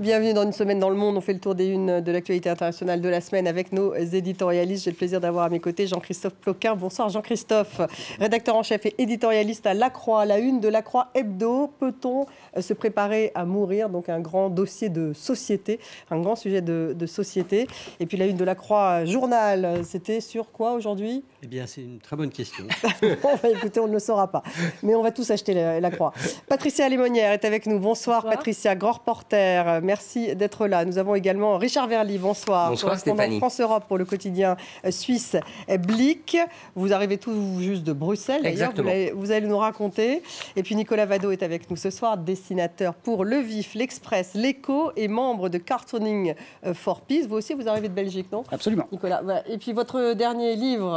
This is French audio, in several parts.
Bienvenue dans Une semaine dans le monde. On fait le tour des unes de l'actualité internationale de la semaine avec nos éditorialistes. J'ai le plaisir d'avoir à mes côtés Jean-Christophe Ploquin. Bonsoir Jean-Christophe, rédacteur en chef et éditorialiste à La Croix, la une de La Croix Hebdo. Peut-on se préparer à mourir? Donc un grand dossier de société, un grand sujet de société. Et puis la une de La Croix Journal, c'était sur quoi aujourd'hui? Eh bien, c'est une très bonne question. Bon, écoutez, on ne le saura pas. Mais on va tous acheter la Croix. Patricia Lémonière est avec nous. Bonsoir. Patricia, grand reporter. Merci d'être là. Nous avons également Richard Verly. Bonsoir. Bonsoir Stéphanie. France-Europe pour le quotidien suisse Blick. Vous arrivez tout juste de Bruxelles. Exactement. Vous allez nous raconter. Et puis Nicolas Vado est avec nous ce soir, dessinateur pour Le Vif, L'Express, L'Écho et membre de Cartooning for Peace. Vous aussi, vous arrivez de Belgique, non? Absolument. Nicolas. Et puis votre dernier livre,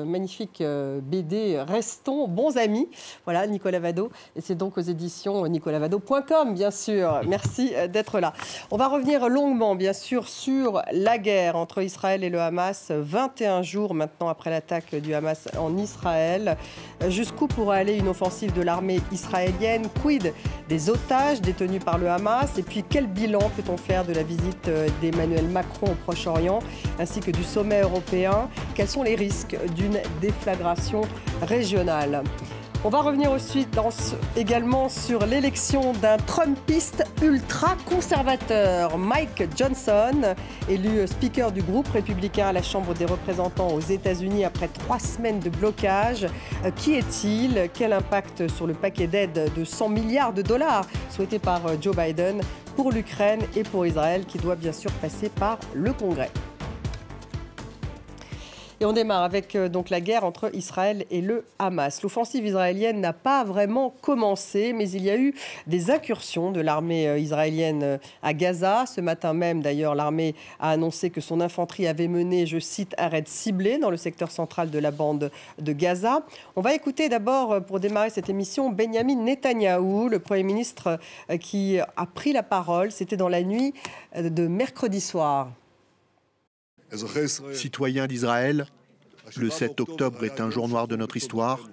magnifique BD, Restons bons amis. Voilà, Nicolas Vado. Et c'est donc aux éditions nicolatvado.com, bien sûr. Merci d'être là. On va revenir longuement, bien sûr, sur la guerre entre Israël et le Hamas. 21 jours maintenant après l'attaque du Hamas en Israël. Jusqu'où pourra aller une offensive de l'armée israélienne? Quid des otages détenus par le Hamas? Et puis quel bilan peut-on faire de la visite d'Emmanuel Macron au Proche-Orient ainsi que du sommet européen? Quels sont les risques d'une déflagration régionale? On va revenir ensuite également sur l'élection d'un Trumpiste ultra-conservateur, Mike Johnson, élu speaker du groupe républicain à la Chambre des représentants aux États-Unis après 3 semaines de blocage. Qui est-il? Quel impact sur le paquet d'aide de 100 milliards de dollars souhaité par Joe Biden pour l'Ukraine et pour Israël, qui doit bien sûr passer par le Congrès? Et on démarre avec donc la guerre entre Israël et le Hamas. L'offensive israélienne n'a pas vraiment commencé, mais il y a eu des incursions de l'armée israélienne à Gaza. Ce matin même, d'ailleurs, l'armée a annoncé que son infanterie avait mené, je cite, un raid ciblé dans le secteur central de la bande de Gaza. On va écouter d'abord, pour démarrer cette émission, Benyamin Netanyahou, le Premier ministre qui a pris la parole. C'était dans la nuit de mercredi soir. Citoyens d'Israël, le 7 octobre est un jour noir de notre histoire.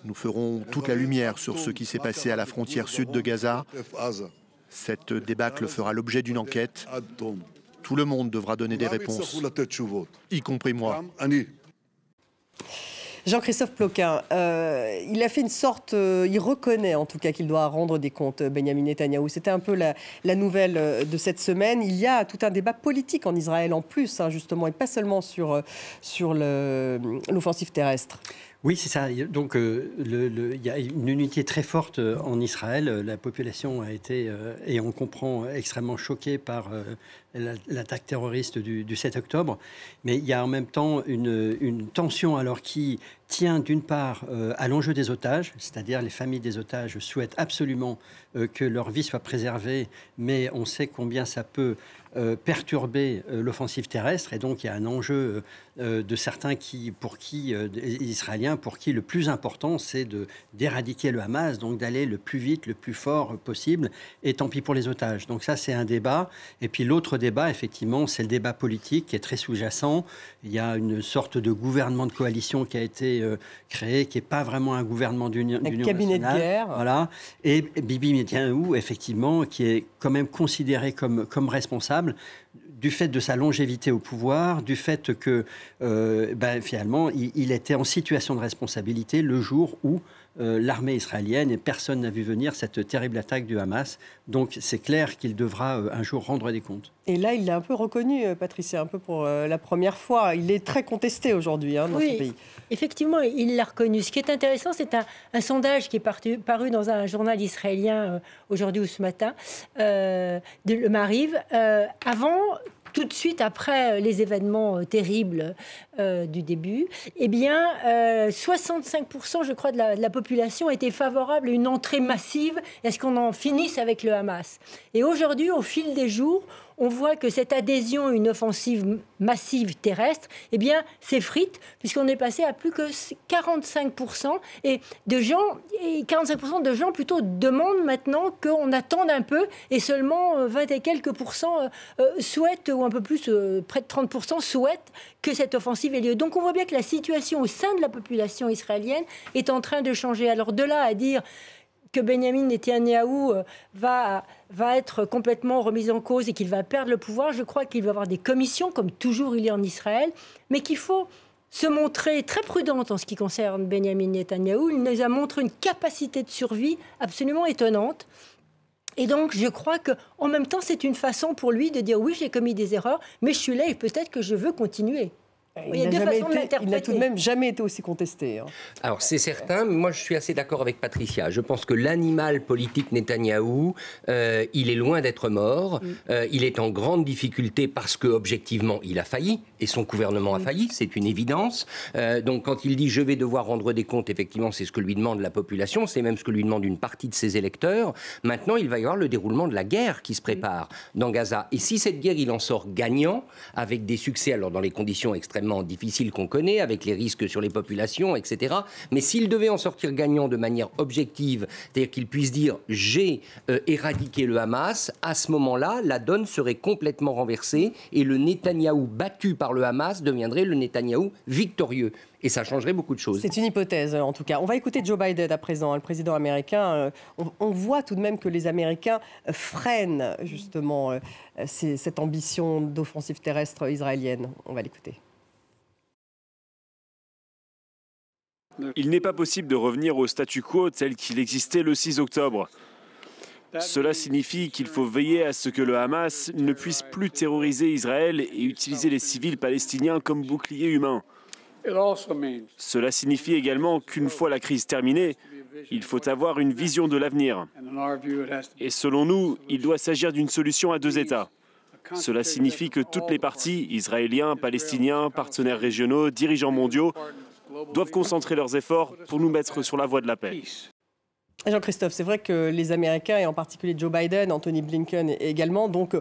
Nous ferons toute la lumière sur ce qui s'est passé à la frontière sud de Gaza. Cette débâcle fera l'objet d'une enquête. Tout le monde devra donner des réponses, y compris moi. Jean-Christophe Ploquin, il a fait une sorte, il reconnaît en tout cas qu'il doit rendre des comptes, Benyamin Netanyahou. C'était un peu la nouvelle de cette semaine. Il y a tout un débat politique en Israël en plus, hein, justement, et pas seulement sur l'offensive terrestre. Oui, c'est ça. Donc, il y a une unité très forte en Israël. La population a été, et on comprend, extrêmement choquée par l'attaque terroriste du 7 octobre. Mais il y a en même temps une tension alors qui tient d'une part à l'enjeu des otages, c'est-à-dire les familles des otages souhaitent absolument que leur vie soit préservée, mais on sait combien ça peut perturber l'offensive terrestre. Et donc il y a un enjeu de certains Israéliens, pour qui le plus important c'est d'éradiquer le Hamas, donc d'aller le plus vite, le plus fort possible, et tant pis pour les otages. Donc ça c'est un débat. Et puis l'autre débat, effectivement, c'est le débat politique qui est très sous-jacent. Il y a une sorte de gouvernement de coalition qui a été créé, qui n'est pas vraiment un gouvernement d'union nationale. Un cabinet de guerre. Voilà. Et Bibi Netanyahou, effectivement, qui est quand même considéré comme responsable du fait de sa longévité au pouvoir, du fait que finalement, il était en situation de responsabilité le jour où l'armée israélienne, et personne n'a vu venir cette terrible attaque du Hamas. Donc c'est clair qu'il devra un jour rendre des comptes. Et là, il l'a un peu reconnu, Patricia, un peu pour la première fois. Il est très contesté aujourd'hui dans ce pays. Effectivement, il l'a reconnu. Ce qui est intéressant, c'est un sondage qui est paru dans un journal israélien aujourd'hui ou ce matin, de Le Mariv, tout de suite après les événements terribles du début, eh bien, 65%, je crois, de la population était favorable à une entrée massive et à ce qu'on en finisse avec le Hamas. Et aujourd'hui, au fil des jours, on voit que cette adhésion à une offensive massive terrestre, eh bien, s'effrite, puisqu'on est passé à plus que 45%. Et 45% de gens plutôt demandent maintenant qu'on attende un peu, et seulement 20 et quelques pourcents souhaitent, ou un peu plus, près de 30% souhaitent que cette offensive ait lieu. Donc on voit bien que la situation au sein de la population israélienne est en train de changer. Alors de là à dire que Benyamin Netanyahou va être complètement remis en cause et qu'il va perdre le pouvoir. Je crois qu'il va y avoir des commissions, comme toujours il y a en Israël, mais qu'il faut se montrer très prudente en ce qui concerne Benyamin Netanyahou. Il nous a montré une capacité de survie absolument étonnante. Et donc, je crois qu'en même temps, c'est une façon pour lui de dire « oui, j'ai commis des erreurs, mais je suis là et peut-être que je veux continuer ». Il n'a tout de même jamais été aussi contesté. Hein. Alors c'est certain, mais moi je suis assez d'accord avec Patricia. Je pense que l'animal politique Netanyahou, il est loin d'être mort. Il est en grande difficulté parce que objectivement il a failli et son gouvernement a failli, c'est une évidence. Donc quand il dit je vais devoir rendre des comptes, effectivement c'est ce que lui demande la population, c'est même ce que lui demande une partie de ses électeurs. Maintenant il va y avoir le déroulement de la guerre qui se prépare dans Gaza. Et si cette guerre il en sort gagnant, avec des succès, alors dans les conditions extrêmement difficile qu'on connaît, avec les risques sur les populations, etc. Mais s'il devait en sortir gagnant de manière objective, c'est-à-dire qu'il puisse dire « j'ai éradiqué le Hamas », à ce moment-là, la donne serait complètement renversée et le Netanyahou battu par le Hamas deviendrait le Netanyahou victorieux. Et ça changerait beaucoup de choses. C'est une hypothèse, en tout cas. On va écouter Joe Biden à présent, le président américain. On voit tout de même que les Américains freinent justement cette ambition d'offensive terrestre israélienne. On va l'écouter. Il n'est pas possible de revenir au statu quo tel qu'il existait le 6 octobre. Cela signifie qu'il faut veiller à ce que le Hamas ne puisse plus terroriser Israël et utiliser les civils palestiniens comme boucliers humains. Cela signifie également qu'une fois la crise terminée, il faut avoir une vision de l'avenir. Et selon nous, il doit s'agir d'une solution à deux États. Cela signifie que toutes les parties, Israéliens, Palestiniens, partenaires régionaux, dirigeants mondiaux, doivent concentrer leurs efforts pour nous mettre sur la voie de la paix. Jean-Christophe, c'est vrai que les Américains, et en particulier Joe Biden, Anthony Blinken également, donc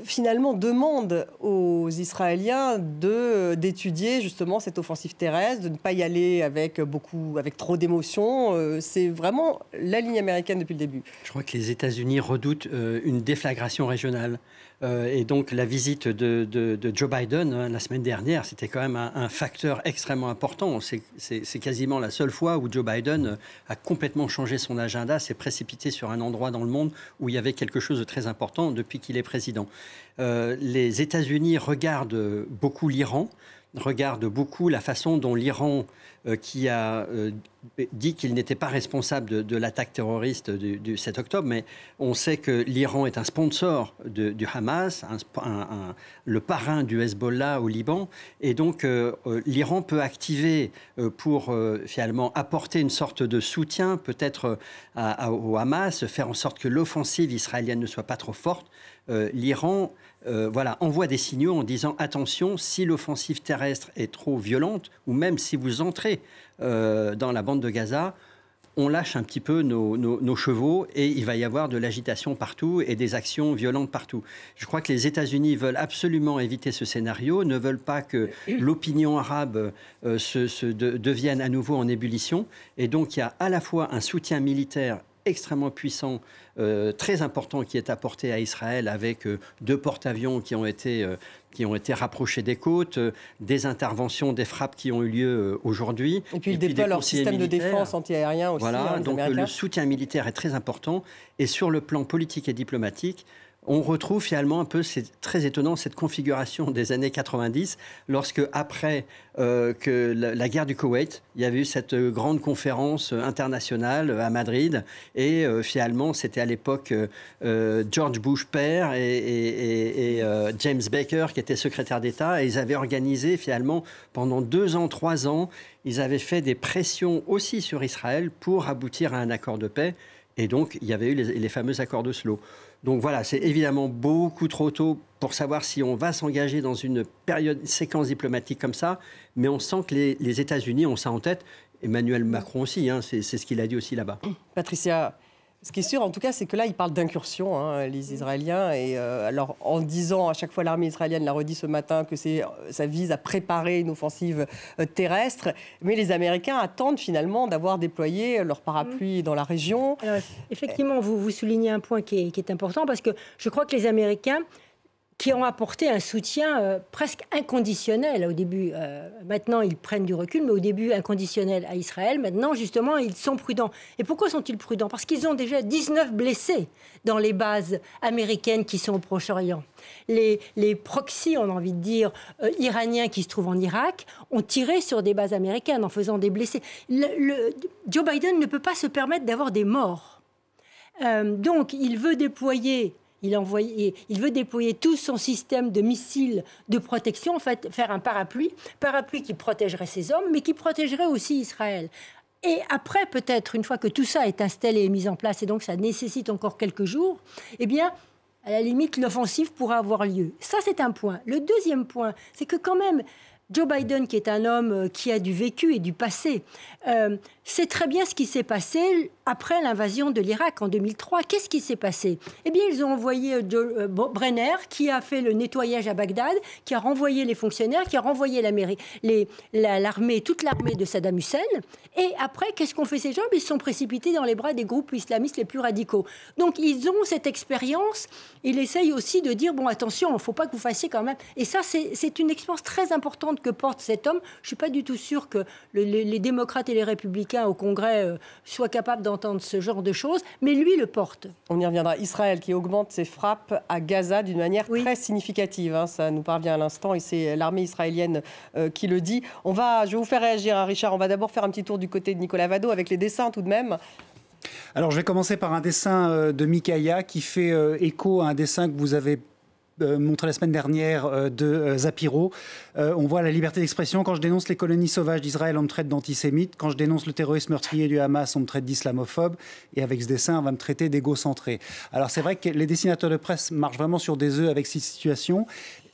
finalement demandent aux Israéliens d'étudier justement cette offensive terrestre, de ne pas y aller avec trop d'émotion. C'est vraiment la ligne américaine depuis le début. Je crois que les États-Unis redoutent une déflagration régionale. Et donc la visite de Joe Biden la semaine dernière, c'était quand même un facteur extrêmement important. C'est quasiment la seule fois où Joe Biden a complètement changé son agenda, s'est précipité sur un endroit dans le monde où il y avait quelque chose de très important depuis qu'il est président. Les États-Unis regardent beaucoup l'Iran, regardent beaucoup la façon dont l'Iran, qui a dit qu'il n'était pas responsable de l'attaque terroriste du 7 octobre, mais on sait que l'Iran est un sponsor du Hamas, le parrain du Hezbollah au Liban, et donc l'Iran peut activer pour finalement apporter une sorte de soutien peut-être au Hamas, faire en sorte que l'offensive israélienne ne soit pas trop forte. L'Iran envoie des signaux en disant attention, si l'offensive terrestre est trop violente, ou même si vous entrez dans la bande de Gaza, on lâche un petit peu nos chevaux et il va y avoir de l'agitation partout et des actions violentes partout. Je crois que les États-Unis veulent absolument éviter ce scénario, ne veulent pas que l'opinion arabe devienne à nouveau en ébullition. Et donc il y a à la fois un soutien militaire extrêmement puissant, très important qui est apporté à Israël avec 2 porte-avions qui ont été rapprochés des côtes, des interventions, des frappes qui ont eu lieu aujourd'hui. Et puis ils déploient leur système de défense anti-aérien aussi. Voilà, donc le soutien militaire est très important. Et sur le plan politique et diplomatique, on retrouve finalement un peu, c'est très étonnant, cette configuration des années 90, lorsque après que la guerre du Koweït, il y avait eu cette grande conférence internationale à Madrid, et finalement c'était à l'époque George Bush père et James Baker qui était secrétaire d'État, et ils avaient organisé finalement pendant 2 ans, 3 ans, ils avaient fait des pressions aussi sur Israël pour aboutir à un accord de paix, et donc il y avait eu les fameux accords d'Oslo. Donc voilà, c'est évidemment beaucoup trop tôt pour savoir si on va s'engager dans une séquence diplomatique comme ça, mais on sent que les États-Unis ont ça en tête. Emmanuel Macron aussi, c'est ce qu'il a dit aussi là-bas. Patricia, ce qui est sûr en tout cas, c'est que là, ils parlent d'incursion, les Israéliens. Et alors, en disant, à chaque fois, l'armée israélienne l'a redit ce matin, que ça vise à préparer une offensive terrestre. Mais les Américains attendent finalement d'avoir déployé leur parapluie dans la région. Alors, effectivement, vous soulignez un point qui est important, parce que je crois que les Américains qui ont apporté un soutien presque inconditionnel au début. Maintenant, ils prennent du recul, mais au début, inconditionnel à Israël. Maintenant, justement, ils sont prudents. Et pourquoi sont-ils prudents? Parce qu'ils ont déjà 19 blessés dans les bases américaines qui sont au Proche-Orient. Les proxys, on a envie de dire, iraniens qui se trouvent en Irak, ont tiré sur des bases américaines en faisant des blessés. Joe Biden ne peut pas se permettre d'avoir des morts. Donc, il veut déployer... Il veut déployer tout son système de missiles de protection, en fait, faire un parapluie qui protégerait ses hommes, mais qui protégerait aussi Israël. Et après, peut-être, une fois que tout ça est installé et mis en place, et donc ça nécessite encore quelques jours, eh bien, à la limite, l'offensive pourra avoir lieu. Ça, c'est un point. Le deuxième point, c'est que quand même, Joe Biden, qui est un homme qui a du vécu et du passé, sait très bien ce qui s'est passé après l'invasion de l'Irak en 2003. Qu'est-ce qui s'est passé? Eh bien, ils ont envoyé Brenner, qui a fait le nettoyage à Bagdad, qui a renvoyé les fonctionnaires, qui a renvoyé l'armée, toute l'armée de Saddam Hussein. Et après, qu'est-ce qu'ont fait ces gens? Ils se sont précipités dans les bras des groupes islamistes les plus radicaux. Donc, ils ont cette expérience. Il essaye aussi de dire, bon, attention, il ne faut pas que vous fassiez quand même... Et ça, c'est une expérience très importante que porte cet homme. Je ne suis pas du tout sûre que les démocrates et les républicains au Congrès soient capables d'entendre ce genre de choses, mais lui le porte. On y reviendra. Israël qui augmente ses frappes à Gaza d'une manière très significative. Hein, ça nous parvient à l'instant et c'est l'armée israélienne qui le dit. Je vais vous faire réagir, hein, Richard. On va d'abord faire un petit tour du côté de Nicolas Vado avec les dessins tout de même. Alors je vais commencer par un dessin de Mikaïa qui fait écho à un dessin que vous avez montré la semaine dernière de Zapiro. On voit la liberté d'expression. Quand je dénonce les colonies sauvages d'Israël, on me traite d'antisémite. Quand je dénonce le terrorisme meurtrier du Hamas, on me traite d'islamophobe. Et avec ce dessin, on va me traiter d'égocentré. Alors c'est vrai que les dessinateurs de presse marchent vraiment sur des œufs avec cette situation.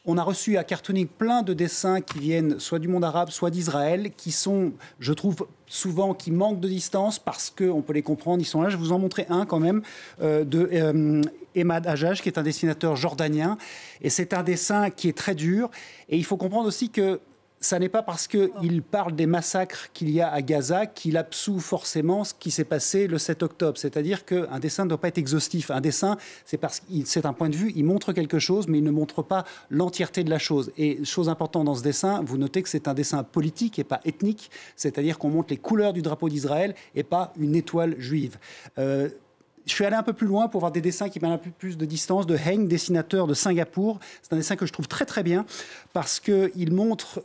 On a reçu à Cartooning plein de dessins qui viennent soit du monde arabe, soit d'Israël, qui sont, je trouve, souvent qui manquent de distance parce qu'on peut les comprendre, ils sont là. Je vais vous en montrer un quand même de Emad Hajjaj, qui est un dessinateur jordanien. Et c'est un dessin qui est très dur. Et il faut comprendre aussi que ça n'est pas parce qu'il parle des massacres qu'il y a à Gaza qu'il absout forcément ce qui s'est passé le 7 octobre. C'est-à-dire qu'un dessin ne doit pas être exhaustif. Un dessin, c'est parce que c'est un point de vue, il montre quelque chose, mais il ne montre pas l'entièreté de la chose. Et chose importante dans ce dessin, vous notez que c'est un dessin politique et pas ethnique. C'est-à-dire qu'on montre les couleurs du drapeau d'Israël et pas une étoile juive. Je suis allé un peu plus loin pour voir des dessins qui prennent un peu plus de distance, de Heng, dessinateur de Singapour. C'est un dessin que je trouve très très bien parce qu'il montre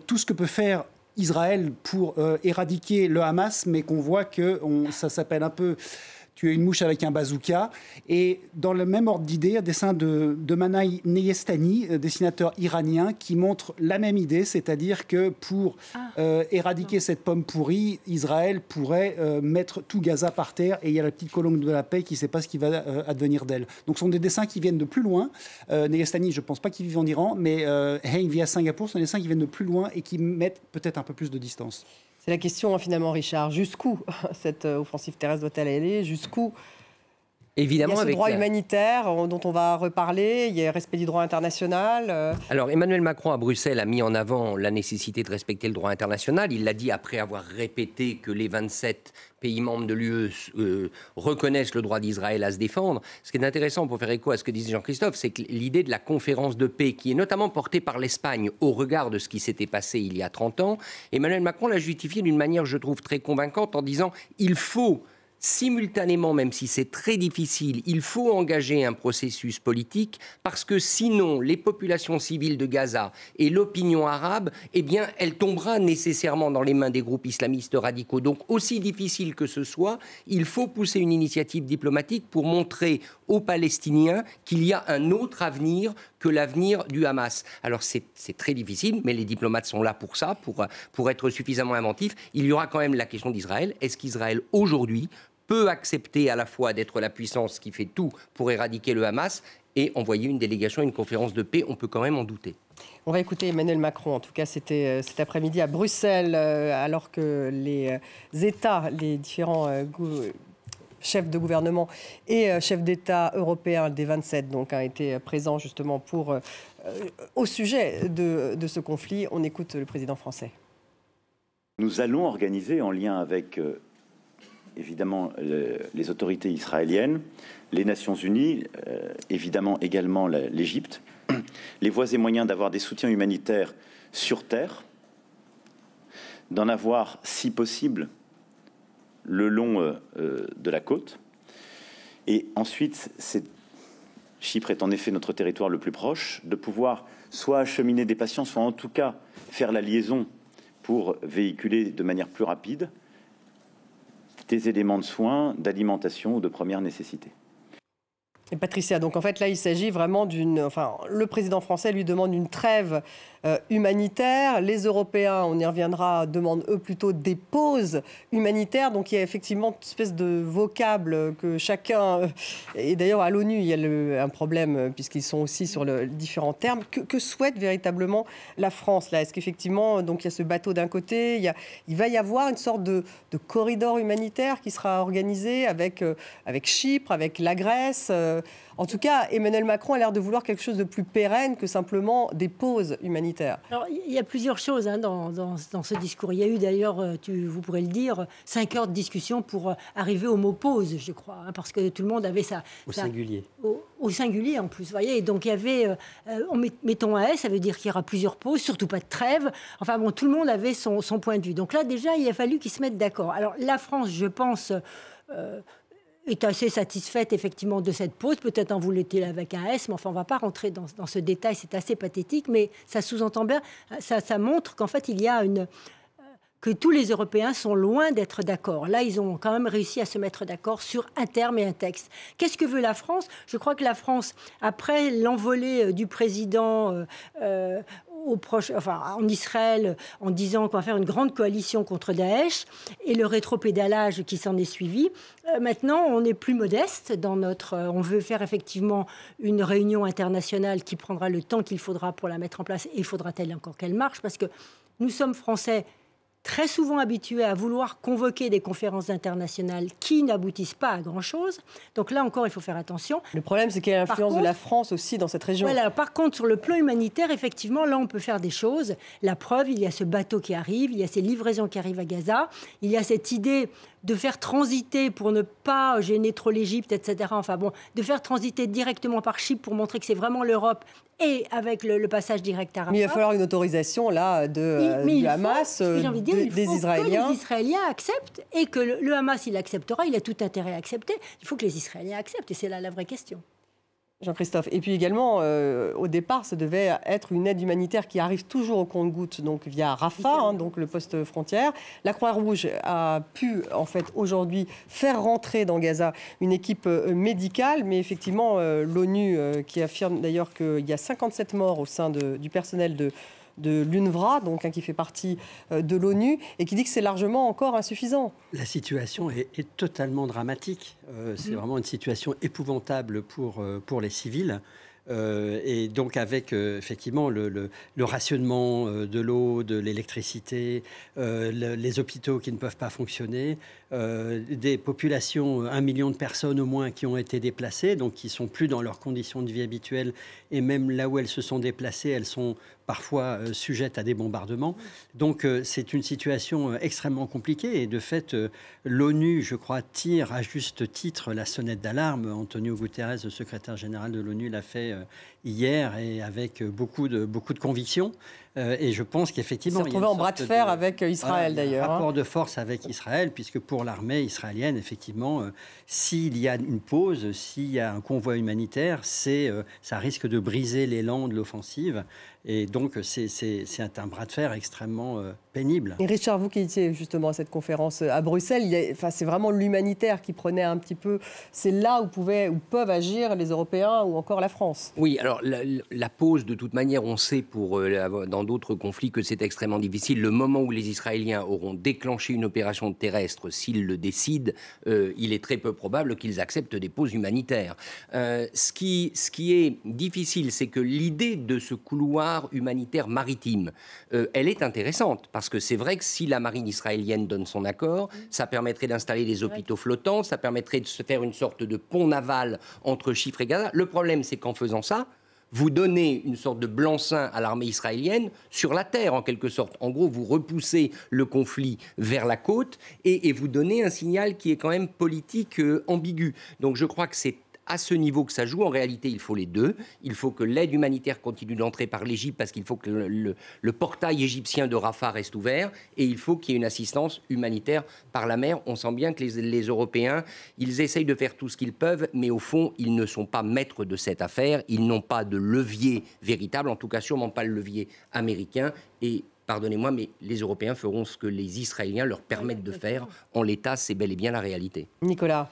tout ce que peut faire Israël pour éradiquer le Hamas, mais qu'on voit que ça s'appelle un peu tuer une mouche avec un bazooka. Et dans le même ordre d'idée, un dessin de Manay Neyestani, dessinateur iranien, qui montre la même idée, c'est-à-dire que pour éradiquer cette pomme pourrie, Israël pourrait mettre tout Gaza par terre et il y a la petite colombe de la paix qui ne sait pas ce qui va advenir d'elle. Donc ce sont des dessins qui viennent de plus loin. Neyestani, je ne pense pas qu'il vive en Iran, mais Hein vit à Singapour, ce sont des dessins qui viennent de plus loin et qui mettent peut-être un peu plus de distance. C'est la question, finalement, Richard. Jusqu'où cette offensive terrestre doit-elle aller? Jusqu'où? Évidemment, il y a ce droit humanitaire dont on va reparler, il y a le respect du droit international. Alors, Emmanuel Macron à Bruxelles a mis en avant la nécessité de respecter le droit international. Il l'a dit après avoir répété que les 27 pays membres de l'UE reconnaissent le droit d'Israël à se défendre. Ce qui est intéressant pour faire écho à ce que disait Jean-Christophe, c'est que l'idée de la conférence de paix, qui est notamment portée par l'Espagne au regard de ce qui s'était passé il y a 30 ans, Emmanuel Macron l'a justifié d'une manière, je trouve, très convaincante en disant « il faut ». Simultanément, même si c'est très difficile, il faut engager un processus politique parce que sinon, les populations civiles de Gaza et l'opinion arabe, eh bien, elle tombera nécessairement dans les mains des groupes islamistes radicaux. Donc, aussi difficile que ce soit, il faut pousser une initiative diplomatique pour montrer aux Palestiniens qu'il y a un autre avenir que l'avenir du Hamas. Alors, c'est très difficile, mais les diplomates sont là pour ça, pour être suffisamment inventifs. Il y aura quand même la question d'Israël. Est-ce qu'Israël, aujourd'hui, peut accepter à la fois d'être la puissance qui fait tout pour éradiquer le Hamas et envoyer une délégation à une conférence de paix? On peut quand même en douter. On va écouter Emmanuel Macron. En tout cas, c'était cet après-midi à Bruxelles, alors que les États, les différents chefs de gouvernement et chefs d'État européens des 27 donc, ont été présents justement au sujet de ce conflit. On écoute le président français. Nous allons organiser en lien avec évidemment les autorités israéliennes, les Nations Unies, évidemment également l'Égypte, les voies et moyens d'avoir des soutiens humanitaires sur terre, d'en avoir, si possible, le long de la côte. Et ensuite, Chypre est en effet notre territoire le plus proche, de pouvoir soit acheminer des patients, soit en tout cas faire la liaison pour véhiculer de manière plus rapide des éléments de soins, d'alimentation ou de première nécessité. Et Patricia, donc en fait là il s'agit vraiment le président français lui demande une trêve humanitaire. Les Européens, on y reviendra, demandent eux plutôt des pauses humanitaires. Donc il y a effectivement une espèce de vocable que chacun... Et d'ailleurs à l'ONU, il y a un problème puisqu'ils sont aussi sur différents termes. Que souhaite véritablement la France là? Est-ce qu'effectivement, donc il y a ce bateau d'un côté, il va y avoir une sorte de corridor humanitaire qui sera organisé avec Chypre, avec la Grèce en tout cas, Emmanuel Macron a l'air de vouloir quelque chose de plus pérenne que simplement des pauses humanitaires. Alors, il y a plusieurs choses dans ce discours. Il y a eu d'ailleurs, vous pourrez le dire, 5 heures de discussion pour arriver au mot pause, je crois, parce que tout le monde avait ça. Singulier. Au singulier en plus, vous voyez. Et donc il y avait, mettons un S, ça veut dire qu'il y aura plusieurs pauses, surtout pas de trêve. Enfin bon, tout le monde avait son point de vue. Donc là, déjà, il a fallu qu'ils se mettent d'accord. Alors la France, je pense... est assez satisfaite effectivement de cette pause. Peut-être en voulait-il avec un S, mais enfin on ne va pas rentrer dans ce détail, c'est assez pathétique, mais ça sous-entend bien, ça montre qu'en fait il y a que tous les Européens sont loin d'être d'accord. Là, ils ont quand même réussi à se mettre d'accord sur un terme et un texte. Qu'est-ce que veut la France? Je crois que la France, après l'envolée du président en Israël, en disant qu'on va faire une grande coalition contre Daesh, et le rétropédalage qui s'en est suivi, maintenant, on est plus modeste dans on veut faire effectivement une réunion internationale qui prendra le temps qu'il faudra pour la mettre en place, et faudra-t-elle encore qu'elle marche, parce que nous sommes Français très souvent habitués à vouloir convoquer des conférences internationales qui n'aboutissent pas à grand-chose. Donc là encore, il faut faire attention. Le problème, c'est qu'il y a l'influence de la France aussi dans cette région. Voilà, par contre, sur le plan humanitaire, effectivement, là, on peut faire des choses. La preuve, il y a ce bateau qui arrive, il y a ces livraisons qui arrivent à Gaza, il y a cette idée de faire transiter pour ne pas gêner trop l'Égypte, etc. Enfin bon, de faire transiter directement par Chypre pour montrer que c'est vraiment l'Europe et avec le passage direct à Rafah. Mais il va falloir une autorisation là du Hamas, des Israéliens. Que les Israéliens acceptent et que le Hamas, il acceptera, il a tout intérêt à accepter. Il faut que les Israéliens acceptent et c'est là la vraie question. Jean-Christophe. Et puis également, au départ, ça devait être une aide humanitaire qui arrive toujours au compte-gouttes, donc via Rafah, donc le poste frontière. La Croix-Rouge a pu, en fait, aujourd'hui, faire rentrer dans Gaza une équipe médicale, mais effectivement, l'ONU qui affirme d'ailleurs qu'il y a 57 morts au sein du personnel de l'UNRWA, donc qui fait partie de l'ONU, et qui dit que c'est largement encore insuffisant. La situation est totalement dramatique. C'est vraiment une situation épouvantable pour les civils. Et donc avec effectivement le rationnement de l'eau, de l'électricité, les hôpitaux qui ne peuvent pas fonctionner, des populations, 1 million de personnes au moins qui ont été déplacées, donc qui ne sont plus dans leurs conditions de vie habituelles, et même là où elles se sont déplacées, elles sont parfois sujettes à des bombardements. Donc c'est une situation extrêmement compliquée, et de fait l'ONU, je crois, tire à juste titre la sonnette d'alarme. Antonio Guterres, le secrétaire général de l'ONU, l'a fait hier, et avec beaucoup de conviction. Et je pense qu'effectivement... Il s'est retrouvé en bras de fer avec Israël, d'ailleurs. Un rapport de force avec Israël, puisque pour l'armée israélienne, effectivement, s'il y a une pause, s'il y a un convoi humanitaire, ça risque de briser l'élan de l'offensive. Et donc, c'est un bras de fer extrêmement pénible. Et Richard, vous qui étiez justement à cette conférence à Bruxelles, c'est vraiment l'humanitaire qui prenait un petit peu... C'est là où peuvent agir les Européens ou encore la France. Oui, alors la pause, de toute manière, on sait dans d'autres conflits que c'est extrêmement difficile. Le moment où les Israéliens auront déclenché une opération terrestre, s'ils le décident, il est très peu probable qu'ils acceptent des pauses humanitaires. Ce qui est difficile, c'est que l'idée de ce couloir humanitaire maritime, elle est intéressante, parce que c'est vrai que si la marine israélienne donne son accord, ça permettrait d'installer des hôpitaux flottants, ça permettrait de se faire une sorte de pont naval entre Chypre et Gaza. Le problème, c'est qu'en faisant ça, vous donnez une sorte de blanc-seing à l'armée israélienne sur la terre, en quelque sorte. En gros, vous repoussez le conflit vers la côte et vous donnez un signal qui est quand même politique ambigu. Donc je crois que c'est à ce niveau que ça joue. En réalité, il faut les deux. Il faut que l'aide humanitaire continue d'entrer par l'Égypte parce qu'il faut que le portail égyptien de Rafah reste ouvert et il faut qu'il y ait une assistance humanitaire par la mer. On sent bien que les Européens, ils essayent de faire tout ce qu'ils peuvent, mais au fond, ils ne sont pas maîtres de cette affaire. Ils n'ont pas de levier véritable, en tout cas sûrement pas le levier américain. Et pardonnez-moi, mais les Européens feront ce que les Israéliens leur permettent de faire. En l'état, c'est bel et bien la réalité. Nicolas.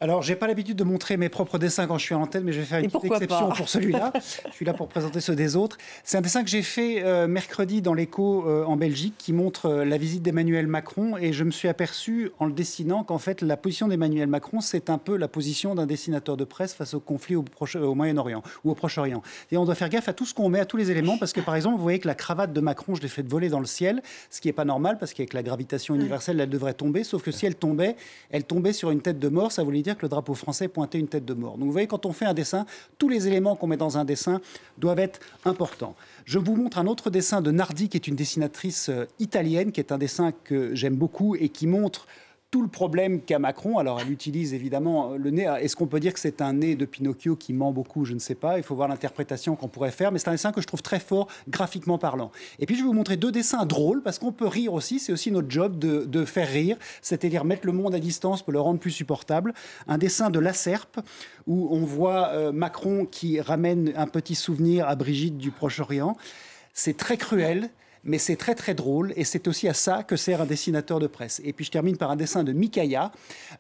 Alors, j'ai pas l'habitude de montrer mes propres dessins quand je suis à l'antenne, mais je vais faire une petite exception pour celui-là. Je suis là pour présenter ceux des autres. C'est un dessin que j'ai fait mercredi dans l'Écho en Belgique, qui montre la visite d'Emmanuel Macron. Et je me suis aperçu, en le dessinant, qu'en fait, la position d'Emmanuel Macron, c'est un peu la position d'un dessinateur de presse face au conflit au Moyen-Orient ou au Proche-Orient. Et on doit faire gaffe à tout ce qu'on met, à tous les éléments, parce que, par exemple, vous voyez que la cravate de Macron, je l'ai fait voler dans le ciel, ce qui n'est pas normal, parce qu'avec la gravitation universelle, elle devrait tomber. Sauf que si elle tombait sur une tête de mort, ça voulait dire que le drapeau français pointait une tête de mort. Donc vous voyez, quand on fait un dessin, tous les éléments qu'on met dans un dessin doivent être importants. Je vous montre un autre dessin de Nardi, qui est une dessinatrice italienne, qui est un dessin que j'aime beaucoup et qui montre tout le problème qu'a Macron. Alors, elle utilise évidemment le nez. Est-ce qu'on peut dire que c'est un nez de Pinocchio qui ment beaucoup? Je ne sais pas. Il faut voir l'interprétation qu'on pourrait faire. Mais c'est un dessin que je trouve très fort, graphiquement parlant. Et puis, je vais vous montrer deux dessins drôles, parce qu'on peut rire aussi. C'est aussi notre job de faire rire, c'est-à-dire mettre le monde à distance pour le rendre plus supportable. Un dessin de La Serpe, où on voit Macron qui ramène un petit souvenir à Brigitte du Proche-Orient. C'est très cruel, mais c'est très très drôle, et c'est aussi à ça que sert un dessinateur de presse. Et puis je termine par un dessin de Mikaya,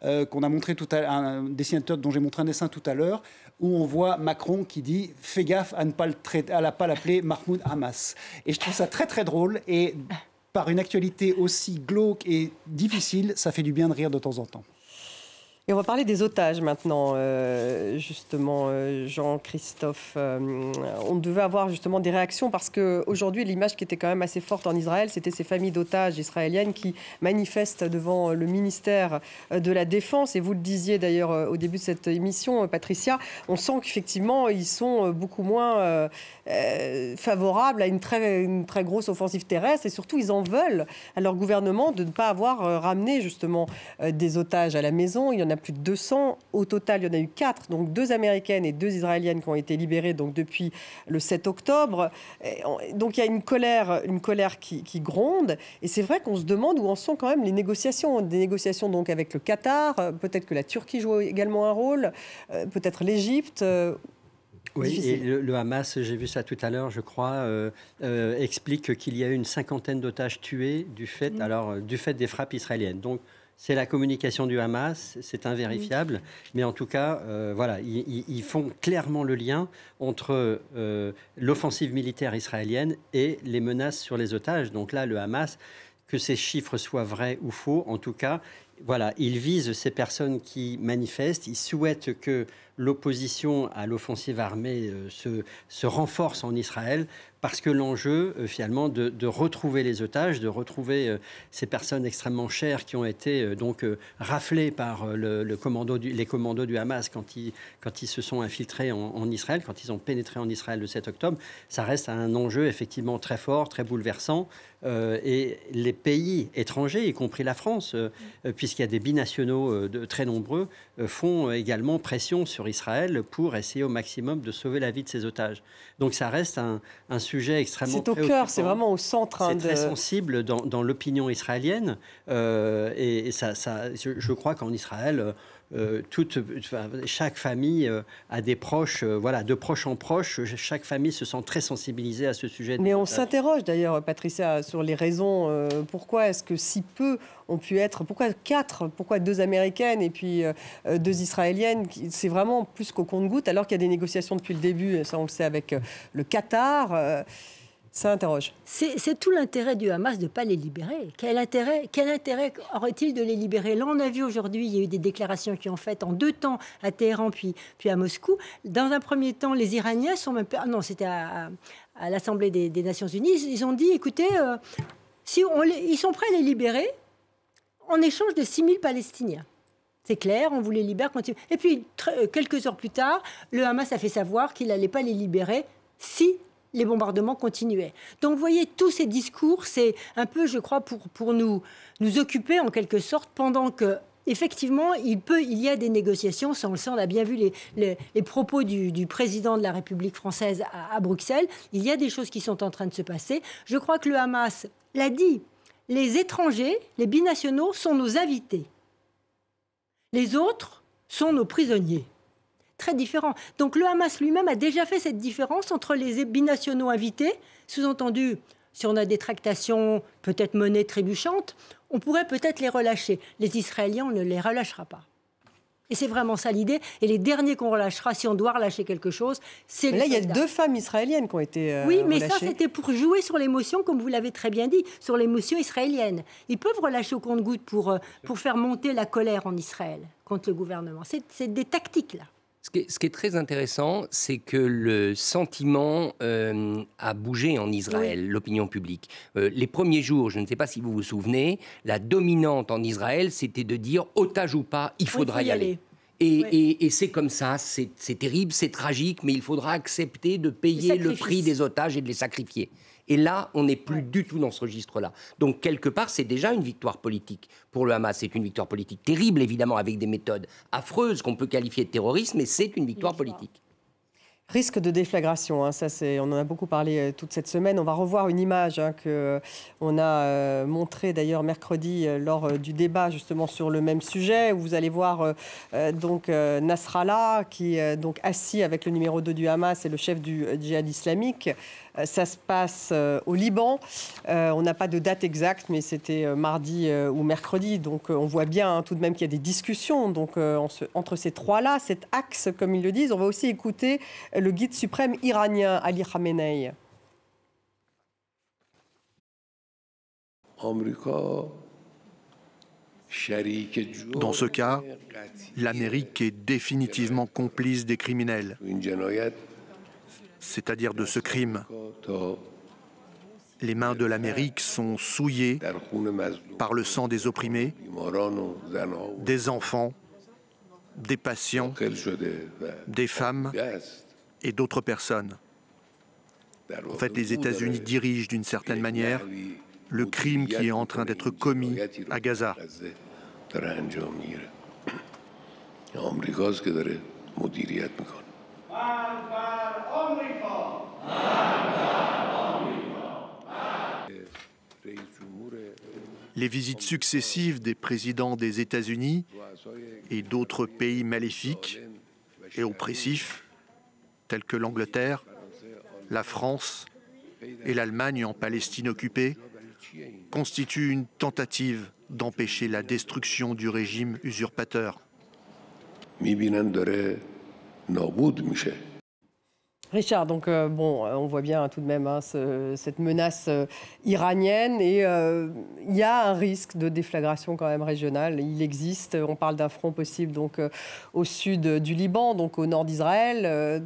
qu'on a montré tout à l'heure, un dessinateur dont j'ai montré un dessin tout à l'heure, où on voit Macron qui dit « Fais gaffe à ne pas l'appeler Mahmoud Hamas ». Et je trouve ça très très drôle, et par une actualité aussi glauque et difficile, ça fait du bien de rire de temps en temps. Et on va parler des otages maintenant, justement, Jean-Christophe. On devait avoir justement des réactions parce qu'aujourd'hui, l'image qui était quand même assez forte en Israël, c'était ces familles d'otages israéliennes qui manifestent devant le ministère de la Défense. Et vous le disiez d'ailleurs au début de cette émission, Patricia, on sent qu'effectivement, ils sont beaucoup moins favorables à une très grosse offensive terrestre. Et surtout, ils en veulent à leur gouvernement de ne pas avoir ramené justement des otages à la maison. Il y en a plus de 200. Au total, il y en a eu 4, donc 2 Américaines et 2 Israéliennes qui ont été libérées donc, depuis le 7 octobre. Donc il y a une colère qui gronde. Et c'est vrai qu'on se demande où en sont quand même les négociations. Des négociations donc avec le Qatar, peut-être que la Turquie joue également un rôle, peut-être l'Égypte. Oui, et le Hamas, j'ai vu ça tout à l'heure, je crois, explique qu'il y a eu une 50aine d'otages tués du fait des frappes israéliennes. Donc, c'est la communication du Hamas, c'est invérifiable, mais en tout cas, voilà, ils font clairement le lien entre l'offensive militaire israélienne et les menaces sur les otages. Donc là, le Hamas, que ces chiffres soient vrais ou faux, en tout cas, voilà, ils visent ces personnes qui manifestent, ils souhaitent que l'opposition à l'offensive armée se renforce en Israël, parce que l'enjeu, finalement, de retrouver les otages, de retrouver ces personnes extrêmement chères qui ont été raflées par les commandos du Hamas quand ils se sont infiltrés en Israël, quand ils ont pénétré en Israël le 7 octobre, ça reste un enjeu effectivement très fort, très bouleversant. Et les pays étrangers, y compris la France, puisqu'il y a des binationaux très nombreux, font également pression sur Israël pour essayer au maximum de sauver la vie de ses otages. Donc ça reste un sujet extrêmement préoccupant. C'est au cœur, c'est vraiment au centre. C'est très sensible dans l'opinion israélienne. Et je crois qu'en Israël, chaque famille a des proches, de proche en proche, chaque famille se sent très sensibilisée à ce sujet. Mais on s'interroge d'ailleurs, Patricia, sur les raisons. Pourquoi est-ce que si peu ont pu être... Pourquoi 4 ? Pourquoi 2 Américaines et puis 2 Israéliennes ? C'est vraiment plus qu'au compte-gouttes, alors qu'il y a des négociations depuis le début, ça on le sait, avec le Qatar. Ça interroge. C'est tout l'intérêt du Hamas de ne pas les libérer. Quel intérêt aurait-il de les libérer? Là, on a vu aujourd'hui, il y a eu des déclarations qui ont fait en 2 temps à Téhéran puis à Moscou. Dans un premier temps, les Iraniens sont même pas... Non, c'était à l'Assemblée des Nations Unies. Ils ont dit, écoutez, ils sont prêts à les libérer en échange de 6 000 Palestiniens. C'est clair, on vous les libère. Et puis, quelques heures plus tard, le Hamas a fait savoir qu'il n'allait pas les libérer si les bombardements continuaient. Donc, vous voyez, tous ces discours, c'est un peu, je crois, pour nous occuper en quelque sorte pendant que, effectivement, il y a des négociations. Ça, on le sait, on a bien vu les propos du président de la République française à Bruxelles. Il y a des choses qui sont en train de se passer. Je crois que le Hamas l'a dit. Les étrangers, les binationaux, sont nos invités. Les autres sont nos prisonniers. Très différent. Donc le Hamas lui-même a déjà fait cette différence entre les binationaux invités, sous-entendu, si on a des tractations peut-être menées trébuchantes, on pourrait peut-être les relâcher. Les Israéliens, on ne les relâchera pas. Et c'est vraiment ça l'idée. Et les derniers qu'on relâchera, si on doit relâcher quelque chose, c'est les soldats. Là, il y a 2 femmes israéliennes qui ont été oui, mais relâchées. ça, c'était pour jouer sur l'émotion, comme vous l'avez très bien dit, sur l'émotion israélienne. Ils peuvent relâcher au compte-gouttes pour faire monter la colère en Israël contre le gouvernement. C'est des tactiques, là. Ce qui est très intéressant, c'est que le sentiment a bougé en Israël, l'opinion publique. Les premiers jours, je ne sais pas si vous vous souvenez, la dominante en Israël, c'était de dire otage ou pas, il faudra y aller. Et c'est comme ça, c'est terrible, c'est tragique, mais il faudra accepter de payer le prix des otages et de les sacrifier. Et là, on n'est plus du tout dans ce registre-là. Donc, quelque part, c'est déjà une victoire politique. Pour le Hamas, c'est une victoire politique terrible, évidemment, avec des méthodes affreuses qu'on peut qualifier de terrorisme, mais c'est une victoire politique. Risque de déflagration, hein, ça on en a beaucoup parlé toute cette semaine. On va revoir une image qu'on a montrée d'ailleurs mercredi lors du débat justement sur le même sujet, où vous allez voir Nasrallah qui est donc assis avec le numéro 2 du Hamas et le chef du djihad islamique. Ça se passe au Liban. On n'a pas de date exacte, mais c'était mardi ou mercredi. Donc on voit bien tout de même qu'il y a des discussions donc, entre ces trois-là, cet axe, comme ils le disent. On va aussi écouter le guide suprême iranien, Ali Khamenei. Dans ce cas, l'Amérique est définitivement complice des criminels, c'est-à-dire de ce crime. Les mains de l'Amérique sont souillées par le sang des opprimés, des enfants, des patients, des femmes et d'autres personnes. En fait, les États-Unis dirigent d'une certaine manière le crime qui est en train d'être commis à Gaza. Les visites successives des présidents des États-Unis et d'autres pays maléfiques et oppressifs, tels que l'Angleterre, la France et l'Allemagne en Palestine occupée, constituent une tentative d'empêcher la destruction du régime usurpateur. Richard, donc on voit bien tout de même cette menace iranienne et il y a un risque de déflagration quand même régionale. Il existe, on parle d'un front possible donc au sud du Liban, donc au nord d'Israël.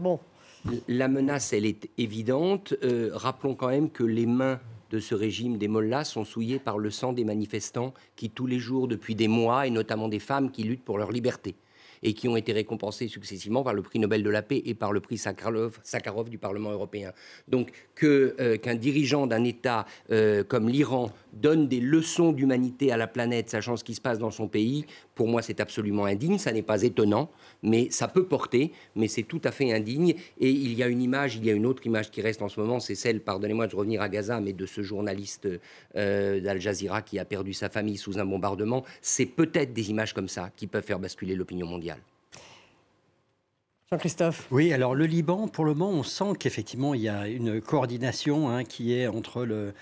La menace, elle est évidente. Rappelons quand même que les mains de ce régime des mollahs sont souillées par le sang des manifestants qui tous les jours depuis des mois, et notamment des femmes qui luttent pour leur liberté, et qui ont été récompensés successivement par le prix Nobel de la paix et par le prix Sakharov du Parlement européen. Donc qu'un dirigeant d'un État comme l'Iran donne des leçons d'humanité à la planète, sachant ce qui se passe dans son pays, pour moi c'est absolument indigne, ça n'est pas étonnant, mais ça peut porter, mais c'est tout à fait indigne. Et il y a une autre image qui reste en ce moment, c'est celle, pardonnez-moi de revenir à Gaza, mais de ce journaliste d'Al Jazeera qui a perdu sa famille sous un bombardement. C'est peut-être des images comme ça qui peuvent faire basculer l'opinion mondiale. Jean-Christophe. Oui, alors le Liban, pour le moment, on sent qu'effectivement, il y a une coordination qui est entre le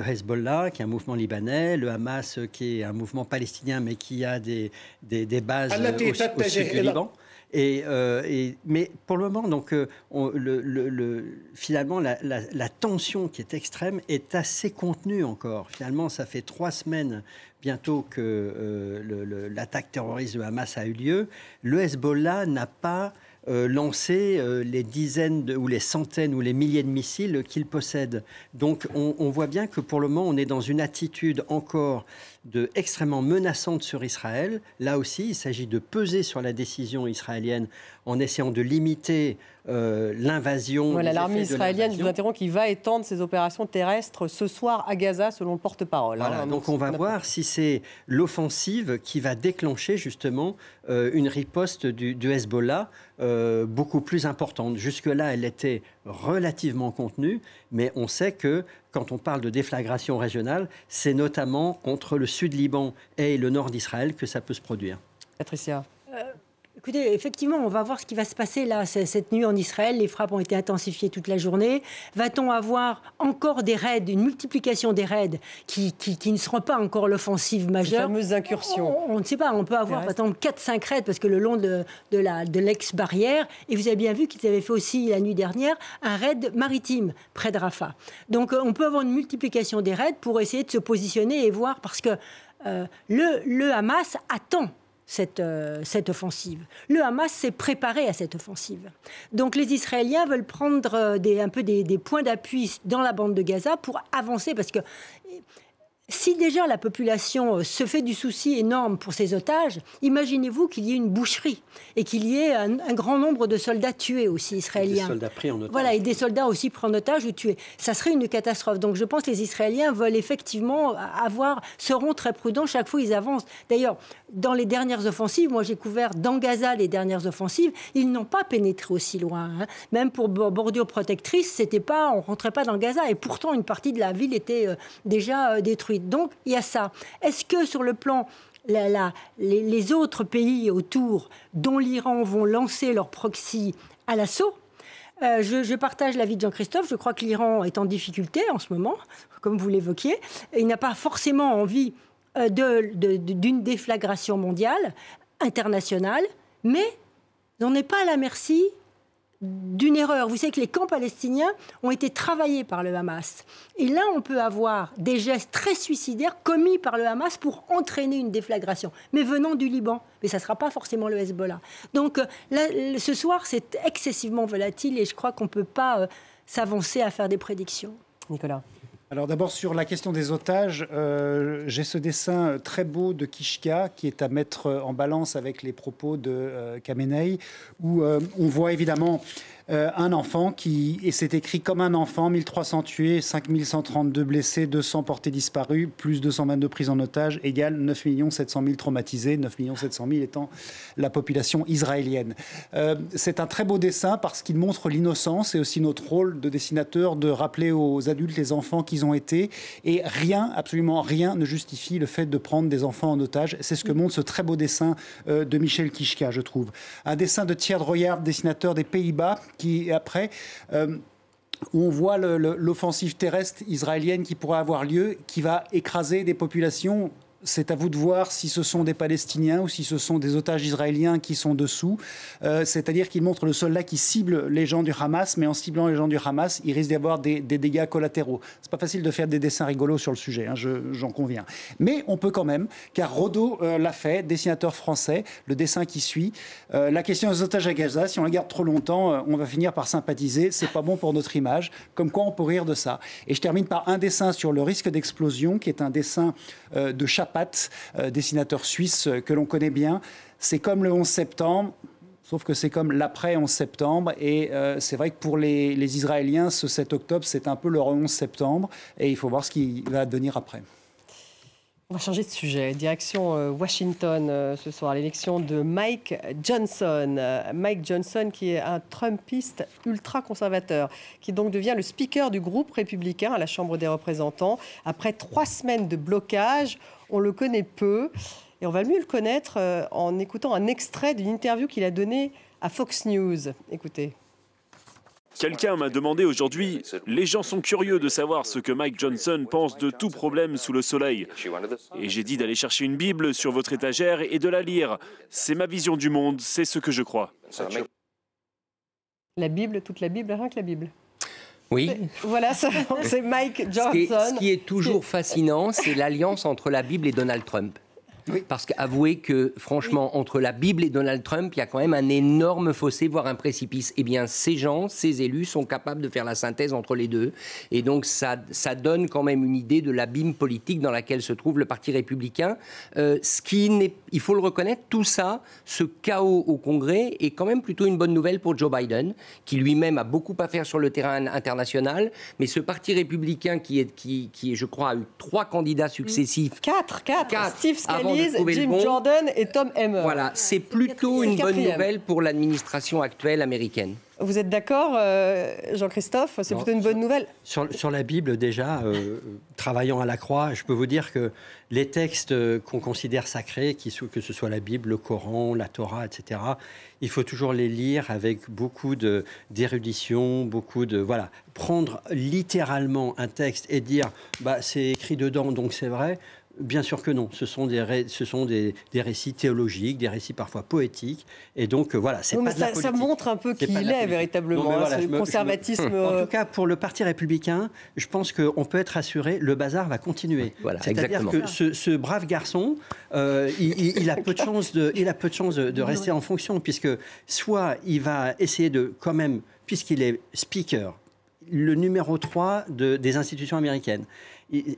Hezbollah, qui est un mouvement libanais, le Hamas, qui est un mouvement palestinien, mais qui a des bases au sud du Liban. Mais pour le moment, donc, finalement, la tension qui est extrême est assez contenue encore. Finalement, ça fait 3 semaines bientôt que l'attaque terroriste de Hamas a eu lieu. Le Hezbollah n'a pas lancer les dizaines ou les centaines ou les milliers de missiles qu'il possède. Donc on voit bien que pour le moment, on est dans une attitude encore extrêmement menaçante sur Israël. Là aussi, il s'agit de peser sur la décision israélienne en essayant de limiter l'invasion. Voilà, l'armée israélienne, je vous interromps, qui va étendre ses opérations terrestres ce soir à Gaza, selon le porte-parole. Voilà, donc on va voir si c'est l'offensive qui va déclencher justement une riposte du Hezbollah beaucoup plus importante. Jusque-là, elle était relativement contenue, mais on sait que quand on parle de déflagration régionale, c'est notamment entre le sud Liban et le nord d'Israël que ça peut se produire. Patricia. Écoutez, effectivement, on va voir ce qui va se passer là, cette nuit en Israël. Les frappes ont été intensifiées toute la journée. Va-t-on avoir encore des raids, une multiplication des raids qui ne seront pas encore l'offensive majeure? Les fameuses incursions. On ne sait pas, on peut avoir par exemple 4-5 raids parce que le long de l'ex-barrière, et vous avez bien vu qu'ils avaient fait aussi la nuit dernière un raid maritime près de Rafah. Donc on peut avoir une multiplication des raids pour essayer de se positionner et voir, parce que le Hamas attend cette offensive. Le Hamas s'est préparé à cette offensive. Donc les Israéliens veulent prendre un peu des points d'appui dans la bande de Gaza pour avancer, parce que si déjà la population se fait du souci énorme pour ses otages, imaginez-vous qu'il y ait une boucherie et qu'il y ait un grand nombre de soldats tués aussi, israéliens. Des soldats pris en otage. Voilà, et des soldats aussi pris en otage ou tués. Ça serait une catastrophe. Donc je pense que les Israéliens veulent effectivement seront très prudents chaque fois qu'ils avancent. D'ailleurs, dans les dernières offensives, moi j'ai couvert dans Gaza les dernières offensives, ils n'ont pas pénétré aussi loin. Hein. Même pour bordure protectrice, on ne rentrait pas dans Gaza. Et pourtant, une partie de la ville était déjà détruite. Donc, il y a ça. Est-ce que sur le plan, les autres pays autour, dont l'Iran, vont lancer leur proxy à l'assaut? Je partage l'avis de Jean-Christophe. Je crois que l'Iran est en difficulté en ce moment, comme vous l'évoquiez. Il n'a pas forcément envie d'une déflagration mondiale, internationale, mais on n'est pas à la merci d'une erreur. Vous savez que les camps palestiniens ont été travaillés par le Hamas. Et là, on peut avoir des gestes très suicidaires commis par le Hamas pour entraîner une déflagration, mais venant du Liban. Mais ça ne sera pas forcément le Hezbollah. Donc là, ce soir, c'est excessivement volatile et je crois qu'on ne peut pas s'avancer à faire des prédictions. Nicolas. Alors d'abord sur la question des otages, j'ai ce dessin très beau de Kishka qui est à mettre en balance avec les propos de Khamenei, où on voit évidemment un enfant et c'est écrit comme un enfant, 1300 tués, 5132 blessés, 200 portés disparus, plus 222 prises en otage, égale 9 700 000 traumatisés, 9 700 000 étant la population israélienne. C'est un très beau dessin parce qu'il montre l'innocence et aussi notre rôle de dessinateur de rappeler aux adultes les enfants qu'ils ont été, et rien, absolument rien ne justifie le fait de prendre des enfants en otage. C'est ce que montre ce très beau dessin de Michel Kishka, je trouve. Un dessin de Thierry Royard, dessinateur des Pays-Bas, qui après où on voit l'offensive terrestre israélienne qui pourrait avoir lieu, qui va écraser des populations. C'est à vous de voir si ce sont des Palestiniens ou si ce sont des otages israéliens qui sont dessous. C'est-à-dire qu'il montre le soldat qui cible les gens du Hamas, mais en ciblant les gens du Hamas, il risque d'avoir des dégâts collatéraux. C'est pas facile de faire des dessins rigolos sur le sujet, hein, j'en conviens. Mais on peut quand même, car Rodot l'a fait, dessinateur français, le dessin qui suit. La question des otages à Gaza, si on la garde trop longtemps, on va finir par sympathiser. C'est pas bon pour notre image. Comme quoi, on peut rire de ça. Et je termine par un dessin sur le risque d'explosion, qui est un dessin de Chapat, dessinateur suisse que l'on connaît bien. C'est comme le 11 septembre, sauf que c'est comme l'après 11 septembre. Et c'est vrai que pour les Israéliens, ce 7 octobre, c'est un peu leur 11 septembre. Et il faut voir ce qui va advenir après. On va changer de sujet. Direction Washington ce soir, l'élection de Mike Johnson. Mike Johnson qui est un Trumpiste ultra-conservateur, qui donc devient le speaker du groupe républicain à la Chambre des représentants. Après 3 semaines de blocage, on le connaît peu. Et on va mieux le connaître en écoutant un extrait d'une interview qu'il a donnée à Fox News. Écoutez. Quelqu'un m'a demandé aujourd'hui, les gens sont curieux de savoir ce que Mike Johnson pense de tout problème sous le soleil. Et j'ai dit d'aller chercher une Bible sur votre étagère et de la lire. C'est ma vision du monde, c'est ce que je crois. La Bible, toute la Bible, rien que la Bible. Oui. Voilà, c'est Mike Johnson. Ce qui est toujours fascinant, c'est l'alliance entre la Bible et Donald Trump. Oui. Parce qu'avouez que, franchement, entre la Bible et Donald Trump, il y a quand même un énorme fossé, voire un précipice. Eh bien, ces gens, ces élus, sont capables de faire la synthèse entre les deux. Et donc, ça donne quand même une idée de l'abîme politique dans laquelle se trouve le Parti républicain. Ce qui n'est, il faut le reconnaître, tout ça, ce chaos au Congrès, est quand même plutôt une bonne nouvelle pour Joe Biden, qui lui-même a beaucoup à faire sur le terrain international. Mais ce Parti républicain qui, je crois, a eu 3 candidats successifs. 4. Steve Scalise, Jim Jordan et Tom Emmer. Voilà, c'est plutôt une bonne nouvelle pour l'administration actuelle américaine. Vous êtes d'accord, Jean-Christophe? C'est plutôt une bonne nouvelle? Sur la Bible, déjà, travaillant à la croix, je peux vous dire que les textes qu'on considère sacrés, que ce soit la Bible, le Coran, la Torah, etc., il faut toujours les lire avec beaucoup d'érudition, beaucoup de... Voilà. Prendre littéralement un texte et dire bah, c'est écrit dedans, donc c'est vrai... Bien sûr que non. Ce sont des récits théologiques, des récits parfois poétiques. Et donc, voilà, c'est pas de la politique. Ça montre un peu qui il est véritablement, non, voilà, ce conservatisme. En tout cas, pour le Parti républicain, je pense qu'on peut être rassuré, le bazar va continuer. Voilà, c'est-à-dire que ce brave garçon, il a peu de chances de rester en fonction, puisque soit il va essayer de, quand même, puisqu'il est speaker, le numéro 3 des institutions américaines,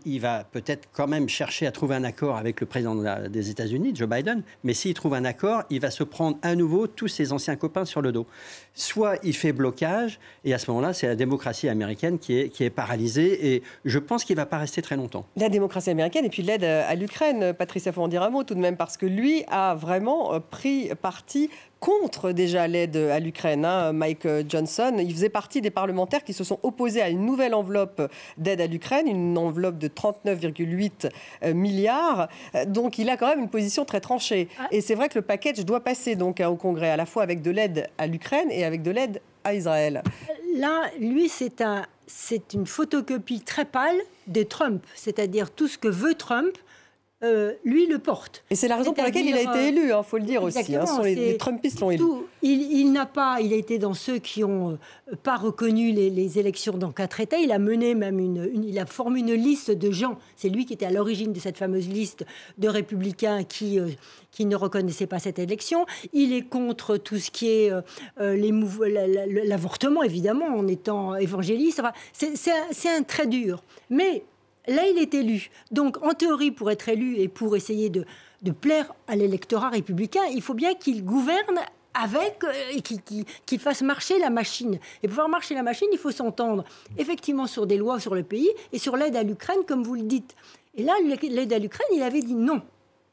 il va peut-être quand même chercher à trouver un accord avec le président des États-Unis, Joe Biden, mais s'il trouve un accord, il va se prendre à nouveau tous ses anciens copains sur le dos. Soit il fait blocage, et à ce moment-là, c'est la démocratie américaine qui est paralysée, et je pense qu'il ne va pas rester très longtemps. La démocratie américaine, et puis l'aide à l'Ukraine, Patricia, il faut en dire un mot tout de même, parce que lui a vraiment pris parti contre déjà l'aide à l'Ukraine. Mike Johnson, il faisait partie des parlementaires qui se sont opposés à une nouvelle enveloppe d'aide à l'Ukraine, une enveloppe de 39,8 milliards. Donc il a quand même une position très tranchée. Et c'est vrai que le package doit passer donc au Congrès, à la fois avec de l'aide à l'Ukraine et avec de l'aide à Israël. Là, lui, c'est une photocopie très pâle de Trump. C'est-à-dire tout ce que veut Trump, lui le porte. Et c'est la raison pour laquelle il a été élu, il faut le dire aussi. Les Trumpistes l'ont élu. Il a été dans ceux qui n'ont pas reconnu les élections dans 4 États. Il a mené même il a formé une liste de gens. C'est lui qui était à l'origine de cette fameuse liste de républicains qui ne reconnaissaient pas cette élection. Il est contre tout ce qui est l'avortement, évidemment, en étant évangéliste. Enfin, c'est un trait dur. Mais là, il est élu. Donc, en théorie, pour être élu et pour essayer de plaire à l'électorat républicain, il faut bien qu'il gouverne avec, qu'il fasse marcher la machine. Et pour faire marcher la machine, il faut s'entendre effectivement sur des lois sur le pays et sur l'aide à l'Ukraine, comme vous le dites. Et là, l'aide à l'Ukraine, il avait dit non.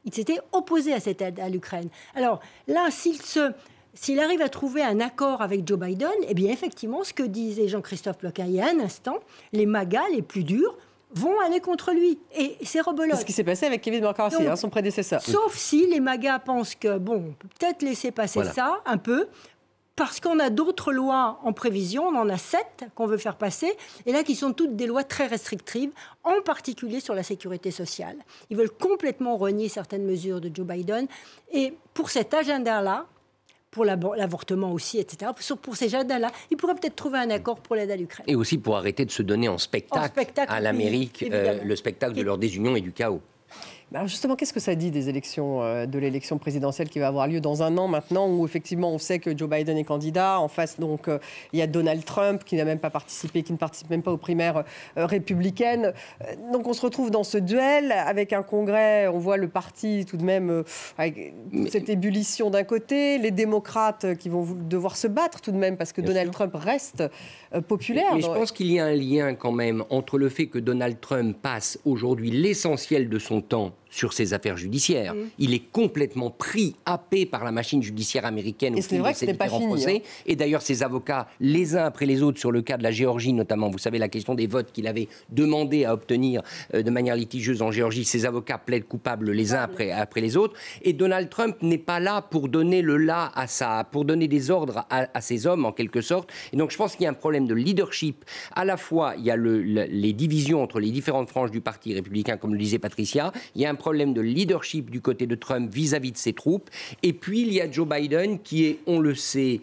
Il s'était opposé à cette aide à l'Ukraine. Alors là, s'il arrive à trouver un accord avec Joe Biden, eh bien, effectivement, ce que disait Jean-Christophe Ploquin il y a un instant, les MAGA, les plus durs, vont aller contre lui. Et c'est rebelote. C'est ce qui s'est passé avec Kevin McCarthy, son prédécesseur. Sauf si les MAGA pensent que, bon, on peut peut-être laisser passer ça un peu, parce qu'on a d'autres lois en prévision, on en a 7 qu'on veut faire passer, et là qui sont toutes des lois très restrictives, en particulier sur la sécurité sociale. Ils veulent complètement renier certaines mesures de Joe Biden. Et pour cet agenda-là, pour l'avortement aussi, etc. Pour ces jardins-là, ils pourraient peut-être trouver un accord pour l'aide à l'Ukraine. Et aussi pour arrêter de se donner en spectacle à l'Amérique, le spectacle de leur désunion et du chaos. Alors justement, qu'est-ce que ça dit des élections, de l'élection présidentielle qui va avoir lieu dans un an maintenant, où effectivement on sait que Joe Biden est candidat. En face, donc, il y a Donald Trump qui n'a même pas participé, qui ne participe même pas aux primaires républicaines. Donc on se retrouve dans ce duel avec un congrès. On voit le parti tout de même avec cette ébullition d'un côté, les démocrates qui vont devoir se battre tout de même parce que Donald Trump reste populaire. Mais je pense qu'il y a un lien quand même entre le fait que Donald Trump passe aujourd'hui l'essentiel de son temps sur ses affaires judiciaires. Il est complètement pris, happé par la machine judiciaire américaine. Et c'est vrai que ce n'est pas fini. Et d'ailleurs, ses avocats, les uns après les autres, sur le cas de la Géorgie notamment, vous savez, la question des votes qu'il avait demandé à obtenir de manière litigieuse en Géorgie, ses avocats plaident coupables les uns après les autres. Et Donald Trump n'est pas là pour donner pour donner des ordres à ses hommes, en quelque sorte. Et donc, je pense qu'il y a un problème de leadership. À la fois, il y a les divisions entre les différentes franges du Parti républicain, comme le disait Patricia. Il y a un problème de leadership du côté de Trump vis-à-vis de ses troupes. Et puis, il y a Joe Biden qui est, on le sait,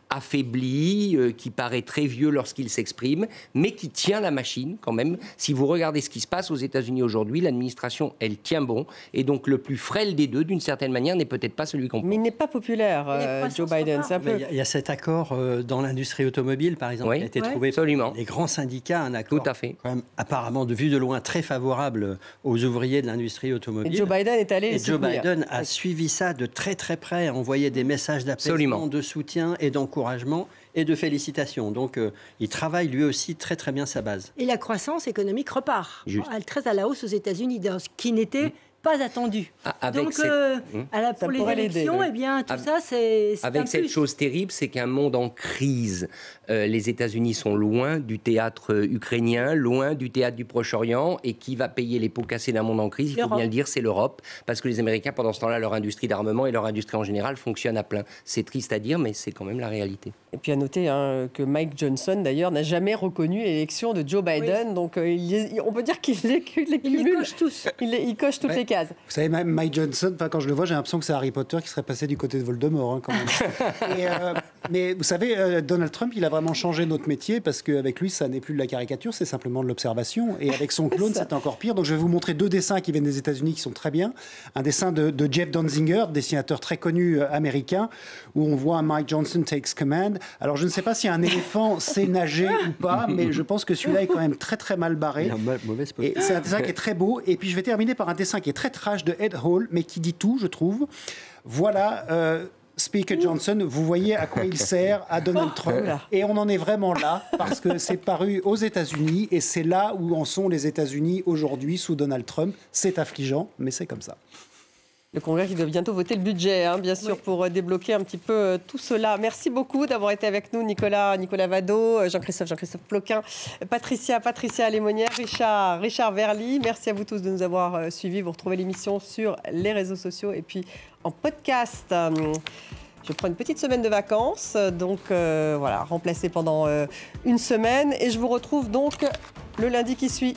affaibli, qui paraît très vieux lorsqu'il s'exprime, mais qui tient la machine quand même. Si vous regardez ce qui se passe aux États-Unis aujourd'hui, l'administration, elle tient bon. Et donc, le plus frêle des deux, d'une certaine manière, n'est peut-être pas celui qu'on pense. Mais il n'est pas populaire, Joe Biden. Il y a cet accord dans l'industrie automobile, par exemple, qui a été trouvé par les grands syndicats, un accord tout à fait. Quand même, apparemment de vue de loin très favorable aux ouvriers de l'industrie automobile. Et Joe Biden est allé les soutenir. Joe Biden a suivi ça de très très près, a envoyé des messages d'apaisement, de soutien et d'encouragement et de félicitations. Donc il travaille lui aussi très très bien sa base. Et la croissance économique repart. Très à la hausse aux États-Unis, ce qui n'était pas attendu. Donc, pour les élections, eh bien, tout ça, c'est avec cette chose terrible, c'est qu'un monde en crise, les États-Unis sont loin du théâtre ukrainien, loin du théâtre du Proche-Orient, et qui va payer les pots cassés d'un monde en crise, il faut bien le dire, c'est l'Europe, parce que les Américains, pendant ce temps-là, leur industrie d'armement et leur industrie en général fonctionnent à plein. C'est triste à dire, mais c'est quand même la réalité. Et puis à noter que Mike Johnson, d'ailleurs, n'a jamais reconnu l'élection de Joe Biden, donc on peut dire qu'il les cumule. Il les coche tous. Il coche toutes les cases. Vous savez, même Mike Johnson, quand je le vois, j'ai l'impression que c'est Harry Potter qui serait passé du côté de Voldemort, hein, quand même. Mais vous savez, Donald Trump, il a vraiment changé notre métier parce qu'avec lui, ça n'est plus de la caricature, c'est simplement de l'observation. Et avec son clone, c'est encore pire. Donc je vais vous montrer 2 dessins qui viennent des États-Unis qui sont très bien. Un dessin de Jeff Donziger, dessinateur très connu américain, où on voit Mike Johnson takes command. Alors je ne sais pas si un éléphant sait nager ou pas, mais je pense que celui-là est quand même très très mal barré. Et c'est un dessin qui est très beau. Et puis je vais terminer par un dessin qui est très trash de Ed Hall, mais qui dit tout, je trouve. Voilà, Speaker Johnson, vous voyez à quoi il sert à Donald Trump. Et on en est vraiment là, parce que c'est paru aux États-Unis, et c'est là où en sont les États-Unis aujourd'hui, sous Donald Trump. C'est affligeant, mais c'est comme ça. Le Congrès qui doit bientôt voter le budget, bien sûr, pour débloquer un petit peu tout cela. Merci beaucoup d'avoir été avec nous, Nicolas Vado, Jean-Christophe Ploquin, Patricia Lémonière, Richard Verly. Merci à vous tous de nous avoir suivis. Vous retrouvez l'émission sur les réseaux sociaux et puis en podcast. Je prends une petite semaine de vacances, donc voilà, remplacée pendant une semaine. Et je vous retrouve donc le lundi qui suit.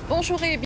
Bonjour et